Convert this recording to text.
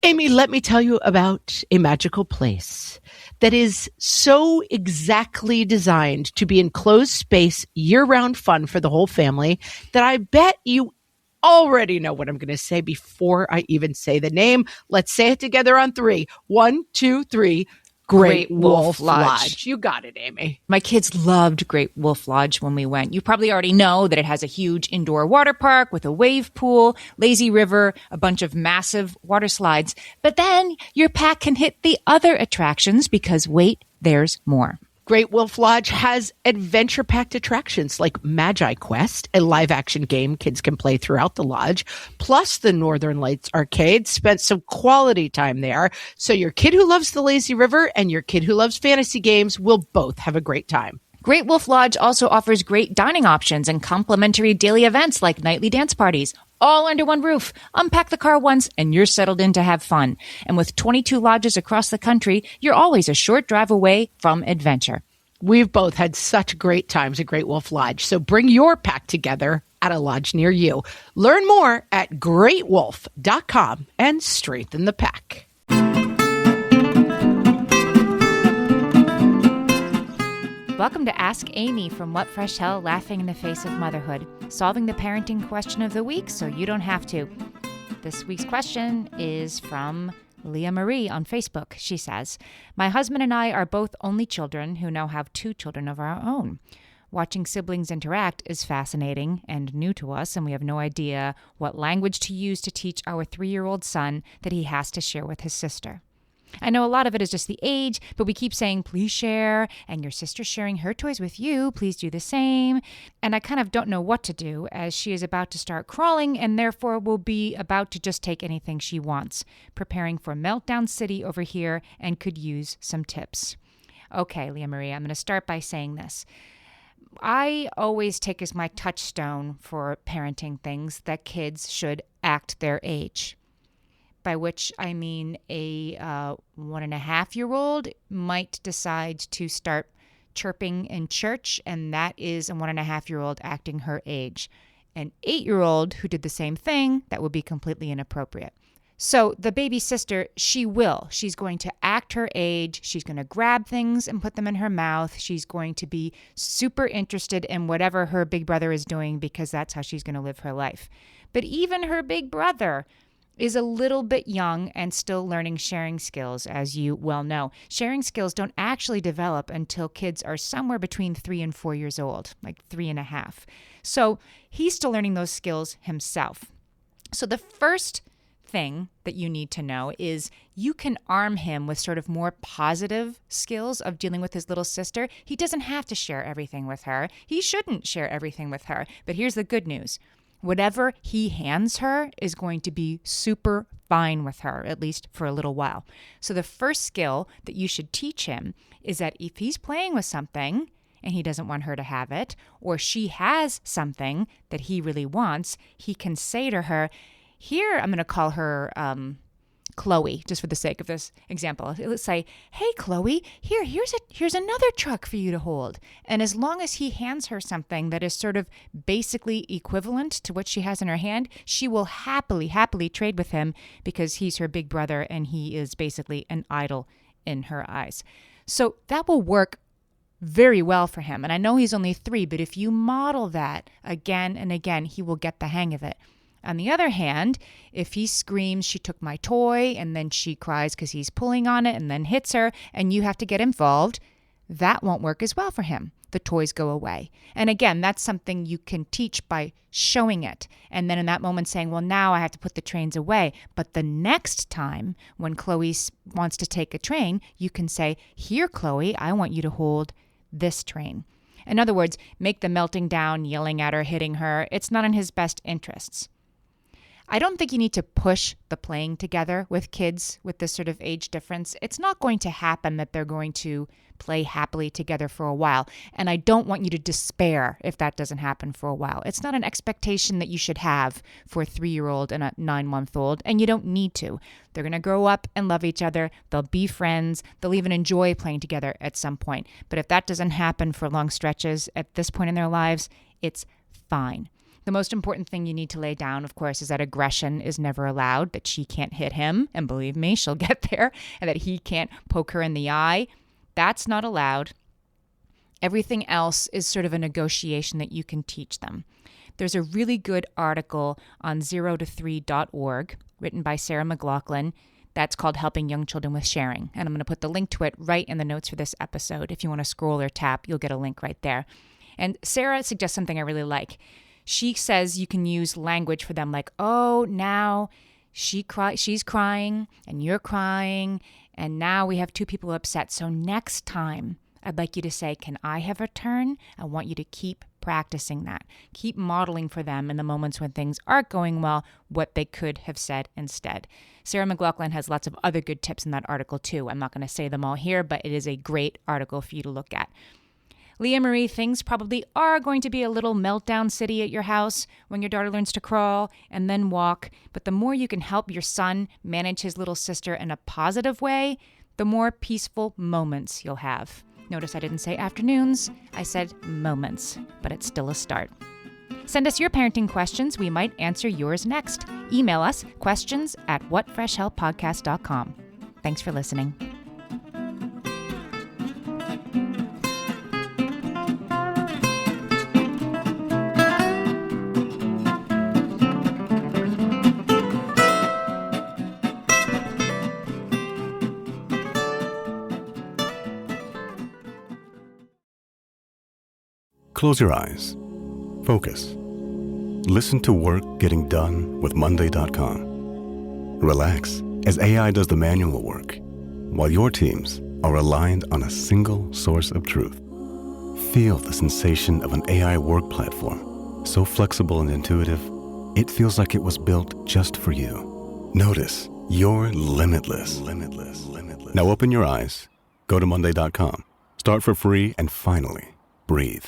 Amy, let me tell you about a magical place that is so exactly designed to be enclosed space, year-round fun for the whole family that I bet you already know what I'm going to say before I even say the name. Let's say it together on three. 1, 2, 3. Great Wolf Lodge. You got it, Amy. My kids loved Great Wolf Lodge when we went. You probably already know that it has a huge indoor water park with a wave pool, lazy river, a bunch of massive water slides. But then your pack can hit the other attractions because wait, there's more. Great Wolf Lodge has adventure-packed attractions like Magi Quest, a live-action game kids can play throughout the lodge, plus the Northern Lights Arcade. Spent some quality time there, so your kid who loves the lazy river and your kid who loves fantasy games will both have a great time. Great Wolf Lodge also offers great dining options and complimentary daily events like nightly dance parties, all under one roof. Unpack the car once and you're settled in to have fun. And with 22 lodges across the country, you're always a short drive away from adventure. We've both had such great times at Great Wolf Lodge, so bring your pack together at a lodge near you. Learn more at greatwolf.com and strengthen the pack. Welcome to Ask Amy from What Fresh Hell, laughing in the face of motherhood, solving the parenting question of the week so you don't have to. This week's question is from Leah Marie on Facebook. She says, my husband and I are both only children who now have 2 children of our own. Watching siblings interact is fascinating and new to us, and we have no idea what language to use to teach our 3-year-old son that he has to share with his sister. I know a lot of it is just the age, but we keep saying, please share, and your sister's sharing her toys with you, please do the same. And I kind of don't know what to do as she is about to start crawling and therefore will be about to just take anything she wants, preparing for Meltdown City over here and could use some tips. Okay, Leah Marie, I'm going to start by saying this. I always take as my touchstone for parenting things that kids should act their age. By which I mean a 1.5-year-old might decide to start chirping in church, and that is a 1.5-year-old acting her age. An 8-year-old who did the same thing, that would be completely inappropriate. So the baby sister, she's going to act her age. She's going to grab things and put them in her mouth. She's going to be super interested in whatever her big brother is doing because that's how she's going to live her life. But even her big brother is a little bit young and still learning sharing skills, as you well know. Sharing skills don't actually develop until kids are somewhere between 3 and 4 years old, like 3.5. So he's still learning those skills himself. So the first thing that you need to know is you can arm him with sort of more positive skills of dealing with his little sister. He doesn't have to share everything with her. He shouldn't share everything with her. But here's the good news. Whatever he hands her is going to be super fine with her, at least for a little while. So the first skill that you should teach him is that if he's playing with something and he doesn't want her to have it, or she has something that he really wants, he can say to her, here, I'm going to call her Chloe, just for the sake of this example. Let's say, hey, Chloe, here's another truck for you to hold. And as long as he hands her something that is sort of basically equivalent to what she has in her hand, she will happily trade with him because he's her big brother and he is basically an idol in her eyes. So that will work very well for him. And I know he's only 3, but if you model that again and again, he will get the hang of it. On the other hand, if he screams, she took my toy, and then she cries because he's pulling on it and then hits her, and you have to get involved, that won't work as well for him. The toys go away. And again, that's something you can teach by showing it. And then in that moment saying, well, now I have to put the trains away. But the next time when Chloe wants to take a train, you can say, here, Chloe, I want you to hold this train. In other words, make the melting down, yelling at her, hitting her. It's not in his best interests. I don't think you need to push the playing together with kids with this sort of age difference. It's not going to happen that they're going to play happily together for a while. And I don't want you to despair if that doesn't happen for a while. It's not an expectation that you should have for a 3-year-old and a 9-month-old, and you don't need to. They're going to grow up and love each other. They'll be friends. They'll even enjoy playing together at some point. But if that doesn't happen for long stretches at this point in their lives, it's fine. The most important thing you need to lay down, of course, is that aggression is never allowed, that she can't hit him, and believe me, she'll get there, and that he can't poke her in the eye. That's not allowed. Everything else is sort of a negotiation that you can teach them. There's a really good article on 0to3.org written by Sarah MacLaughlin that's called Helping Young Children with Sharing. And I'm going to put the link to it right in the notes for this episode. If you want to scroll or tap, you'll get a link right there. And Sarah suggests something I really like. She says you can use language for them like, oh, now she's crying and you're crying. And now we have two people upset. So next time, I'd like you to say, can I have a turn? I want you to keep practicing that. Keep modeling for them in the moments when things aren't going well, what they could have said instead. Sarah MacLaughlin has lots of other good tips in that article too. I'm not going to say them all here, but it is a great article for you to look at. Leah Marie, things probably are going to be a little meltdown city at your house when your daughter learns to crawl and then walk. But the more you can help your son manage his little sister in a positive way, the more peaceful moments you'll have. Notice I didn't say afternoons, I said moments, but it's still a start. Send us your parenting questions. We might answer yours next. Email us questions@whatfreshhellpodcast.com. Thanks for listening. Close your eyes. Focus. Listen to work getting done with Monday.com. Relax as AI does the manual work, while your teams are aligned on a single source of truth. Feel the sensation of an AI work platform, so flexible and intuitive, it feels like it was built just for you. Notice you're limitless. Now open your eyes, go to Monday.com, start for free, and finally, breathe.